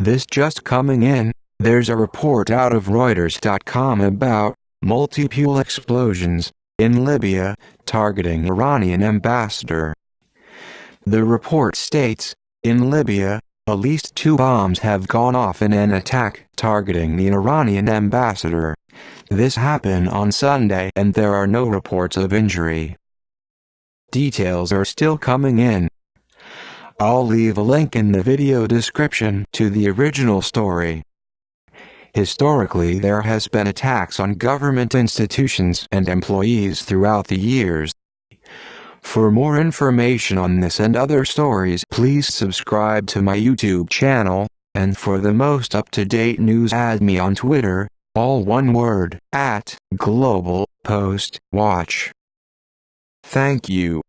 This just coming in, there's a report out of Reuters.com about multipule explosions in Libya targeting Iranian ambassador. The report states, in Libya, at least 2 bombs have gone off in an attack targeting the Iranian ambassador. This happened on Sunday and there are no reports of injury. Details are still coming in. I'll leave a link in the video description to the original story. Historically, there has been attacks on government institutions and employees throughout the years. For more information on this and other stories, please subscribe to my YouTube channel, and for the most up-to-date news add me on Twitter, all one word, @GlobalPostWatch. Thank you.